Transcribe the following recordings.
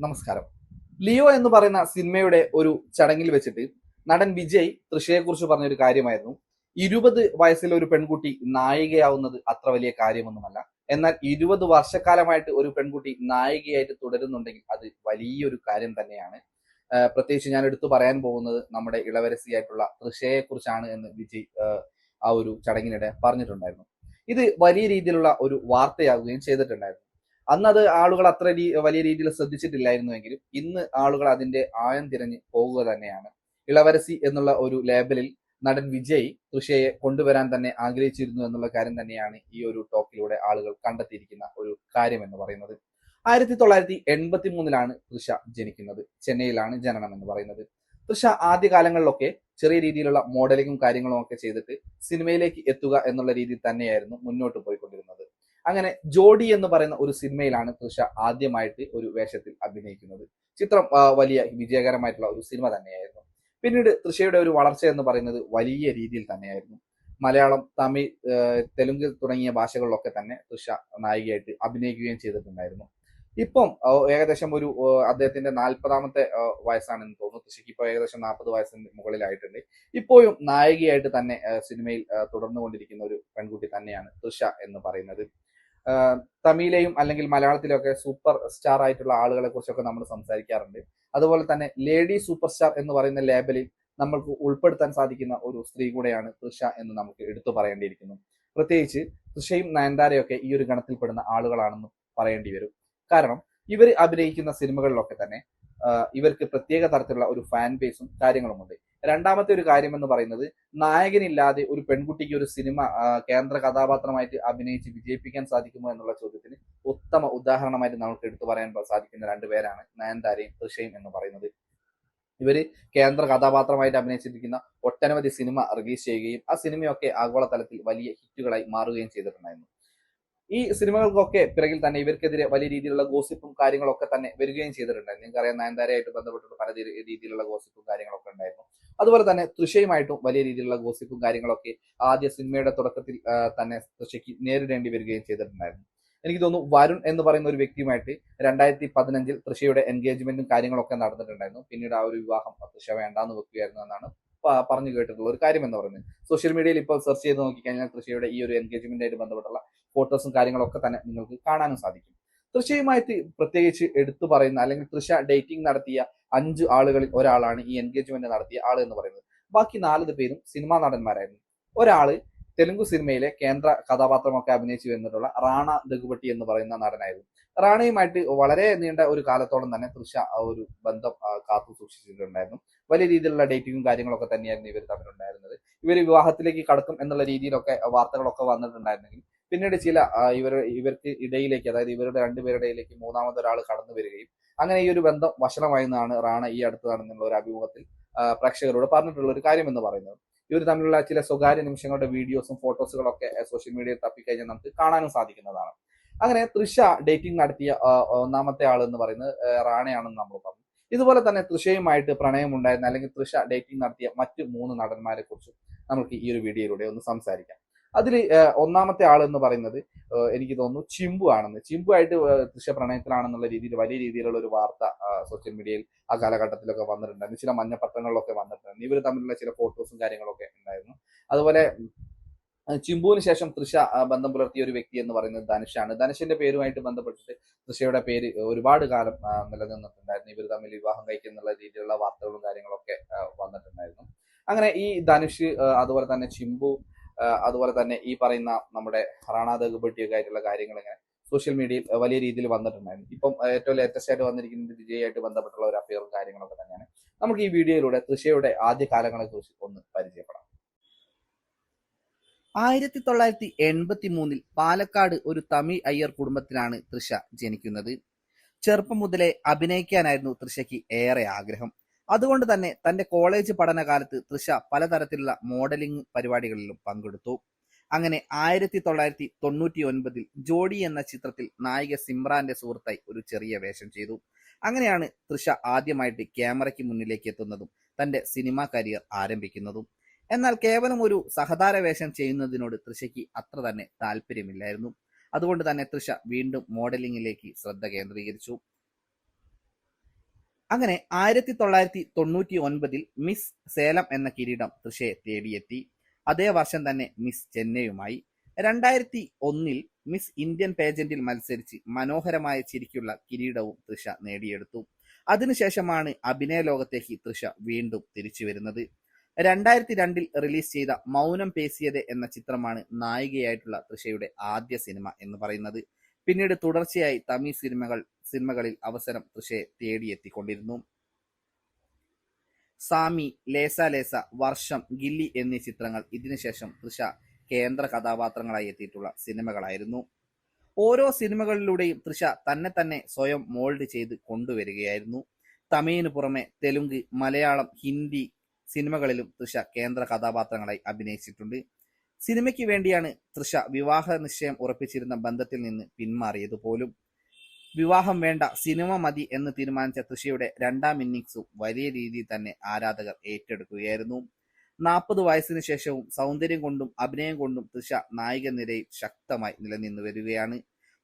നമസ്കാരം. ലിയോ എന്ന് പറയുന്ന സിനിമയുടെ ഒരു ചടങ്ങിൽ വെച്ചിട്ട് നടൻ വിജയ് തൃഷയെ കുറിച്ച് പറഞ്ഞൊരു കാര്യമായിരുന്നു. 20 വയസ്സിൽ ഒരു പെൺകുട്ടി നായികയാവുന്നത് അത്ര വലിയ കാര്യമൊന്നുമല്ല. എന്നാൽ 20 വർഷക്കാലമായിട്ട് ഒരു പെൺകുട്ടി നായികയായിട്ട് തുടരുന്നുണ്ടെങ്കിൽ അത് വലിയൊരു കാര്യം തന്നെയാണ്. പ്രത്യേകിച്ച് ഞാൻ എടുത്തു പറയാൻ പോകുന്നത് നമ്മുടെ ഇളവരസിയായിട്ടുള്ള തൃഷയെ കുറിച്ചാണ് എന്ന് വിജയ് ആ ഒരു ചടങ്ങിനിടെ പറഞ്ഞിട്ടുണ്ടായിരുന്നു. ഇത് വലിയ രീതിയിലുള്ള ഒരു വാർത്തയാകുകയും ചെയ്തിട്ടുണ്ടായിരുന്നു. അന്നത് ആളുകൾ അത്ര വലിയ രീതിയിൽ ശ്രദ്ധിച്ചിട്ടില്ലായിരുന്നുവെങ്കിലും ഇന്ന് ആളുകൾ അതിന്റെ ആഴം തിരഞ്ഞ് പോകുക തന്നെയാണ്. ഇളവരസി എന്നുള്ള ഒരു ലേബലിൽ നടൻ വിജയ് തൃഷയെ കൊണ്ടുവരാൻ തന്നെ ആഗ്രഹിച്ചിരുന്നു എന്നുള്ള കാര്യം തന്നെയാണ് ഈ ഒരു ടോക്കിലൂടെ ആളുകൾ കണ്ടെത്തിയിരിക്കുന്ന ഒരു കാര്യം എന്ന് പറയുന്നത്. 1983 തൃഷ ജനിക്കുന്നത്. ചെന്നൈയിലാണ് ജനനം എന്ന് പറയുന്നത്. തൃഷ ആദ്യകാലങ്ങളിലൊക്കെ ചെറിയ രീതിയിലുള്ള മോഡലിങ്ങും കാര്യങ്ങളും ഒക്കെ ചെയ്തിട്ട് സിനിമയിലേക്ക് എത്തുക എന്നുള്ള രീതിയിൽ തന്നെയായിരുന്നു മുന്നോട്ട് പോയിക്കൊണ്ടിരുന്നത്. അങ്ങനെ ജോഡി എന്ന് പറയുന്ന ഒരു സിനിമയിലാണ് തൃഷ ആദ്യമായിട്ട് ഒരു വേഷത്തിൽ അഭിനയിക്കുന്നത്. ചിത്രം വലിയ വിജയകരമായിട്ടുള്ള ഒരു സിനിമ തന്നെയായിരുന്നു. പിന്നീട് തൃഷയുടെ ഒരു വളർച്ച എന്ന് പറയുന്നത് വലിയ രീതിയിൽ തന്നെയായിരുന്നു. മലയാളം, തമിഴ്, തെലുങ്ക് തുടങ്ങിയ ഭാഷകളിലൊക്കെ തന്നെ തൃഷ നായികയായിട്ട് അഭിനയിക്കുകയും ചെയ്തിട്ടുണ്ടായിരുന്നു. ഇപ്പം ഏകദേശം ഒരു അദ്ദേഹത്തിന്റെ 40-ാമത്തെ വയസ്സാണെന്ന് തോന്നുന്നു. തൃഷയ്ക്ക് ഇപ്പോൾ ഏകദേശം 40 വയസ്സിന് മുകളിലായിട്ടുണ്ട്. ഇപ്പോഴും നായികയായിട്ട് തന്നെ സിനിമയിൽ തുടർന്നുകൊണ്ടിരിക്കുന്ന ഒരു പെൺകുട്ടി തന്നെയാണ് തൃഷ എന്ന് പറയുന്നത്. തമിഴിലെയും അല്ലെങ്കിൽ മലയാളത്തിലൊക്കെ സൂപ്പർ സ്റ്റാർ ആയിട്ടുള്ള ആളുകളെ കുറിച്ചൊക്കെ നമ്മൾ സംസാരിക്കാറുണ്ട്. അതുപോലെ തന്നെ ലേഡി സൂപ്പർ സ്റ്റാർ എന്ന് പറയുന്ന ലേബലിൽ നമ്മൾക്ക് ഉൾപ്പെടുത്താൻ സാധിക്കുന്ന ഒരു സ്ത്രീ കൂടെയാണ് തൃഷ എന്ന് നമുക്ക് എടുത്തു പറയേണ്ടിയിരിക്കുന്നു. പ്രത്യേകിച്ച് തൃഷയും നയൻതാരയൊക്കെ ഈ ഒരു ഗണത്തിൽപ്പെടുന്ന ആളുകളാണെന്ന് പറയേണ്ടി വരും. കാരണം ഇവർ അഭിനയിക്കുന്ന സിനിമകളിലൊക്കെ തന്നെ ഇവർക്ക് പ്രത്യേക തരത്തിലുള്ള ഒരു ഫാൻ ബേസും കാര്യങ്ങളുമുണ്ട്. രണ്ടാമത്തെ ഒരു കാര്യം എന്ന് പറയുന്നത്, നായകനില്ലാതെ ഒരു പെൺകുട്ടിക്ക് ഒരു സിനിമ കേന്ദ്ര കഥാപാത്രമായിട്ട് അഭിനയിച്ച് വിജയിപ്പിക്കാൻ സാധിക്കുമോ എന്നുള്ള ചോദ്യത്തിന് ഉത്തമ ഉദാഹരണമായിട്ട് നമുക്ക് എടുത്തു പറയാൻ സാധിക്കുന്ന രണ്ടുപേരാണ് നയൻതാരയും തൃഷയും എന്ന് പറയുന്നത്. ഇവര് കേന്ദ്ര കഥാപാത്രമായിട്ട് അഭിനയിച്ചിരിക്കുന്ന ഒട്ടനവധി സിനിമ റിലീസ് ചെയ്യുകയും ആ സിനിമയൊക്കെ ആഗോളതലത്തിൽ വലിയ ഹിറ്റുകളായി മാറുകയും ചെയ്തിട്ടുണ്ടായിരുന്നു. ഈ സിനിമകൾക്കൊക്കെ പിറകിൽ തന്നെ ഇവർക്കെതിരെ വലിയ രീതിയിലുള്ള ഗോസിപ്പും കാര്യങ്ങളൊക്കെ തന്നെ വരികയും ചെയ്തിട്ടുണ്ടായിരുന്നു. നിങ്ങൾക്കറിയാം, നയൻതാരയായിട്ട് ബന്ധപ്പെട്ടിട്ട് പല രീതിയിലുള്ള ഗോസിപ്പും കാര്യങ്ങളൊക്കെ ഉണ്ടായിരുന്നു. അതുപോലെ തന്നെ തൃഷയുമായിട്ടും വലിയ രീതിയിലുള്ള ഗോസിപ്പും കാര്യങ്ങളൊക്കെ ആദ്യ സിനിമയുടെ തുടക്കത്തിൽ തന്നെ തൃഷയ്ക്ക് നേരിടേണ്ടി വരികയും ചെയ്തിട്ടുണ്ടായിരുന്നു. എനിക്ക് തോന്നുന്നു വരുൺ എന്ന് പറയുന്ന ഒരു വ്യക്തിയുമായിട്ട് 2015 തൃഷയുടെ എൻഗേജ്മെന്റും കാര്യങ്ങളൊക്കെ നടന്നിട്ടുണ്ടായിരുന്നു. പിന്നീട് ആ ഒരു വിവാഹം തൃഷ വേണ്ടാന്ന് വെക്കുകയായിരുന്നു എന്നാണ് പറഞ്ഞു കേട്ടിട്ടുള്ള ഒരു കാര്യം എന്ന് പറയുന്നത്. സോഷ്യൽ മീഡിയയിൽ ഇപ്പോൾ സെർച്ച് ചെയ്ത് നോക്കിക്കഴിഞ്ഞാൽ തൃഷയുടെ ഈ ഒരു എൻഗേജ്മെന്റായിട്ട് ബന്ധപ്പെട്ടുള്ള ഫോട്ടോസും കാര്യങ്ങളൊക്കെ തന്നെ നിങ്ങൾക്ക് കാണാനും സാധിക്കും. തൃഷയുമായിട്ട് പ്രത്യേകിച്ച് എടുത്തു പറയുന്ന അല്ലെങ്കിൽ തൃഷ ഡേറ്റിംഗ് നടത്തിയ 5 ആളുകളിൽ ഒരാളാണ് ഈ എൻഗേജ്മെന്റ് നടത്തിയ ആൾ എന്ന് പറയുന്നത്. ബാക്കി 4 പേരും സിനിമാ നടന്മാരായിരുന്നു. ഒരാള് തെലുങ്ക് സിനിമയിലെ കേന്ദ്ര കഥാപാത്രമൊക്കെ അഭിനയിച്ചു വന്നിട്ടുള്ള റാണ ദഗുബട്ടി എന്ന് പറയുന്ന നടനായിരുന്നു. റാണയുമായിട്ട് വളരെ നീണ്ട ഒരു കാലത്തോളം തന്നെ തൃഷ ആ ഒരു ബന്ധം കാത്തു സൂക്ഷിച്ചിട്ടുണ്ടായിരുന്നു. വലിയ രീതിയിലുള്ള ഡേറ്റിങ്ങും കാര്യങ്ങളൊക്കെ തന്നെയായിരുന്നു ഇവർ തമ്മിലുണ്ടായിരുന്നത്. ഇവർ വിവാഹത്തിലേക്ക് കടക്കും എന്നുള്ള രീതിയിലൊക്കെ വാർത്തകളൊക്കെ വന്നിട്ടുണ്ടായിരുന്നെങ്കിൽ പിന്നീട് ചില ഇവർക്ക് ഇടയിലേക്ക്, അതായത് ഇവരുടെ രണ്ടുപേരുടെ ഇടയിലേക്ക് മൂന്നാമതൊരാൾ കടന്നു വരികയും അങ്ങനെ ഈ ഒരു ബന്ധം വഷളമായെന്നാണ് റാണ ഈ അടുത്ത് നടന്നുള്ള ഒരു അഭിമുഖത്തിൽ പ്രേക്ഷകരോട് പറഞ്ഞിട്ടുള്ള ഒരു കാര്യം എന്ന് പറയുന്നത്. ഇവർ തമ്മിലുള്ള ചില സ്വകാര്യ നിമിഷങ്ങളുടെ വീഡിയോസും ഫോട്ടോസുകളൊക്കെ സോഷ്യൽ മീഡിയയിൽ തപ്പിക്കഴിഞ്ഞാൽ നമുക്ക് കാണാനും സാധിക്കുന്നതാണ്. അങ്ങനെ തൃഷ ഡേറ്റിംഗ് നടത്തിയ ഒന്നാമത്തെ ആൾ എന്ന് പറയുന്നത് റാണയാണെന്ന് നമ്മൾ പറഞ്ഞു. ഇതുപോലെ തന്നെ തൃഷയുമായിട്ട് പ്രണയം ഉണ്ടായിരുന്ന അല്ലെങ്കിൽ തൃഷ ഡേറ്റിംഗ് നടത്തിയ മറ്റ് 3 നടന്മാരെ കുറിച്ചും നമുക്ക് ഈ ഒരു വീഡിയോയിലൂടെ ഒന്ന് സംസാരിക്കാം. അതിൽ ഒന്നാമത്തെ ആൾ എന്ന് പറയുന്നത് എനിക്ക് തോന്നുന്നു ചിമ്പു ആണെന്ന്. ചിമ്പു ആയിട്ട് തൃഷ പ്രണയത്തിലാണെന്നുള്ള രീതിയിൽ വലിയ രീതിയിലുള്ള ഒരു വാർത്ത സോഷ്യൽ മീഡിയയിൽ ആ കാലഘട്ടത്തിലൊക്കെ വന്നിട്ടുണ്ടായിരുന്നു. ചില മഞ്ഞപ്പത്രങ്ങളിലൊക്കെ വന്നിട്ടുണ്ടായിരുന്നു. ഇവർ തമ്മിലുള്ള ചില ഫോട്ടോസും കാര്യങ്ങളൊക്കെ ഉണ്ടായിരുന്നു. അതുപോലെ ചിമ്പുവിന് ശേഷം തൃഷ ബന്ധം പുലർത്തിയ ഒരു വ്യക്തി എന്ന് പറയുന്നത് ധനുഷാണ്. ധനുഷിന്റെ പേരുമായിട്ട് ബന്ധപ്പെട്ടിട്ട് തൃഷയുടെ പേര് ഒരുപാട് കാലം നിലനിന്നിട്ടുണ്ടായിരുന്നു. ഇവർ തമ്മിൽ വിവാഹം കഴിക്കുന്നുള്ള രീതിയിലുള്ള വാർത്തകളും കാര്യങ്ങളൊക്കെ വന്നിട്ടുണ്ടായിരുന്നു. അങ്ങനെ ഈ ധനുഷ്, അതുപോലെ തന്നെ ചിമ്പു, അതുപോലെ തന്നെ ഈ പറയുന്ന നമ്മുടെ റാണ ദഗുബട്ടിയൊക്കെ ആയിട്ടുള്ള കാര്യങ്ങൾ ഇങ്ങനെ സോഷ്യൽ മീഡിയയിൽ വലിയ രീതിയിൽ വന്നിട്ടുണ്ടായിരുന്നു. ഇപ്പം ഏറ്റവും ലേറ്റസ്റ്റ് ആയിട്ട് വന്നിരിക്കുന്നത് വിജയായിട്ട് ബന്ധപ്പെട്ടുള്ള ഒരു അഫയറും കാര്യങ്ങളൊക്കെ തന്നെയാണ്. നമുക്ക് ഈ വീഡിയോയിലൂടെ തൃഷയുടെ ആദ്യ കാലങ്ങളെ കുറിച്ച് ഒന്ന് പരിചയപ്പെടാം. 1983 പാലക്കാട് ഒരു തമിഴ് അയ്യർ കുടുംബത്തിലാണ് തൃഷ ജനിക്കുന്നത്. ചെറുപ്പം മുതലേ അഭിനയിക്കാനായിരുന്നു തൃഷയ്ക്ക് ഏറെ ആഗ്രഹം. അതുകൊണ്ട് തന്നെ തന്റെ കോളേജ് പഠനകാലത്ത് തൃഷ പലതരത്തിലുള്ള മോഡലിംഗ് പരിപാടികളിലും പങ്കെടുത്തു. അങ്ങനെ 1999 ജോഡി എന്ന ചിത്രത്തിൽ നായിക സിമ്രാന്റെ സുഹൃത്തായി ഒരു ചെറിയ വേഷം ചെയ്തു. അങ്ങനെയാണ് തൃഷ ആദ്യമായിട്ട് ക്യാമറയ്ക്ക് മുന്നിലേക്ക് എത്തുന്നതും തന്റെ സിനിമാ കരിയർ ആരംഭിക്കുന്നതും. എന്നാൽ കേവലം ഒരു സഹതാര വേഷം ചെയ്യുന്നതിനോട് തൃഷയ്ക്ക് അത്ര തന്നെ താല്പര്യമില്ലായിരുന്നു. അതുകൊണ്ട് തന്നെ തൃഷ വീണ്ടും മോഡലിംഗിലേക്ക് ശ്രദ്ധ കേന്ദ്രീകരിച്ചു. അങ്ങനെ 1999 മിസ് സേലം എന്ന കിരീടം തൃഷയെ തേടിയെത്തി. അതേ വർഷം തന്നെ മിസ് ചെന്നൈയുമായി. 2001 മിസ് ഇന്ത്യൻ പേജന്റിൽ മത്സരിച്ച് മനോഹരമായ ചിരിക്കുള്ള കിരീടവും തൃഷ നേടിയെടുത്തു. അതിനുശേഷമാണ് അഭിനയ ലോകത്തേക്ക് തൃഷ വീണ്ടും തിരിച്ചു വരുന്നത്. 2002 റിലീസ് ചെയ്ത മൗനം പേശിയതെ എന്ന ചിത്രമാണ് നായികയായിട്ടുള്ള തൃഷയുടെ ആദ്യ സിനിമ എന്ന് പറയുന്നത്. പിന്നീട് തുടർച്ചയായി തമിഴ് സിനിമകളിൽ അവസരം തൃഷയെ തേടിയെത്തിക്കൊണ്ടിരുന്നു. സാമി, ലേസ ലേസ, വർഷം, ഗില്ലി എന്നീ ചിത്രങ്ങൾ ഇതിനുശേഷം തൃഷ കേന്ദ്ര കഥാപാത്രങ്ങളായി എത്തിയിട്ടുള്ള സിനിമകളായിരുന്നു. ഓരോ സിനിമകളിലൂടെയും തൃഷ തന്നെ സ്വയം മോൾഡ് ചെയ്ത് കൊണ്ടുവരികയായിരുന്നു. തമിഴിന് പുറമെ തെലുങ്ക്, മലയാളം, ഹിന്ദി സിനിമകളിലും തൃഷ കേന്ദ്ര കഥാപാത്രങ്ങളായി അഭിനയിച്ചിട്ടുണ്ട്. സിനിമയ്ക്ക് വേണ്ടിയാണ് തൃഷ വിവാഹ നിശ്ചയം ഉറപ്പിച്ചിരുന്ന ബന്ധത്തിൽ നിന്ന് പിന്മാറിയത് പോലും. വിവാഹം വേണ്ട, സിനിമ മതി എന്ന് തീരുമാനിച്ച തൃഷയുടെ രണ്ടാം ഇന്നിംഗ്സും വലിയ രീതിയിൽ തന്നെ ആരാധകർ ഏറ്റെടുക്കുകയായിരുന്നു. 40 വയസ്സിന് ശേഷവും സൗന്ദര്യം കൊണ്ടും അഭിനയം കൊണ്ടും തൃഷ നായിക നിരയിൽ ശക്തമായി നിലനിന്നു വരികയാണ്.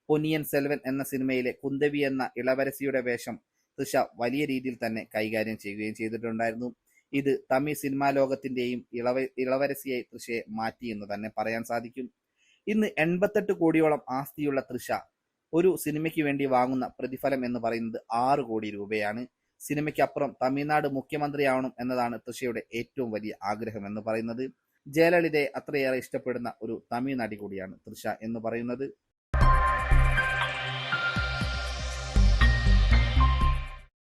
പൊന്നിയൻ സെൽവൻ എന്ന സിനിമയിലെ കുന്തവി എന്ന ഇളവരസിയുടെ വേഷം തൃഷ വലിയ രീതിയിൽ തന്നെ കൈകാര്യം ചെയ്യുകയും ചെയ്തിട്ടുണ്ടായിരുന്നു. ഇത് തമിഴ് സിനിമാ ലോകത്തിന്റെയും ഇളവരസിയായി തൃഷയെ മാറ്റി എന്ന് തന്നെ പറയാൻ സാധിക്കും. ഇന്ന് 88 കോടിയോളം ആസ്തിയുള്ള തൃഷ ഒരു സിനിമയ്ക്ക് വേണ്ടി വാങ്ങുന്ന പ്രതിഫലം എന്ന് പറയുന്നത് 6 കോടി രൂപയാണ്. സിനിമയ്ക്കപ്പുറം തമിഴ്നാട് മുഖ്യമന്ത്രിയാവണം എന്നതാണ് തൃഷയുടെ ഏറ്റവും വലിയ ആഗ്രഹം എന്ന് പറയുന്നത്. ജയലളിതയെ അത്രയേറെ ഇഷ്ടപ്പെടുന്ന ഒരു തമിഴ് നടി കൂടിയാണ് തൃഷ എന്ന് പറയുന്നത്.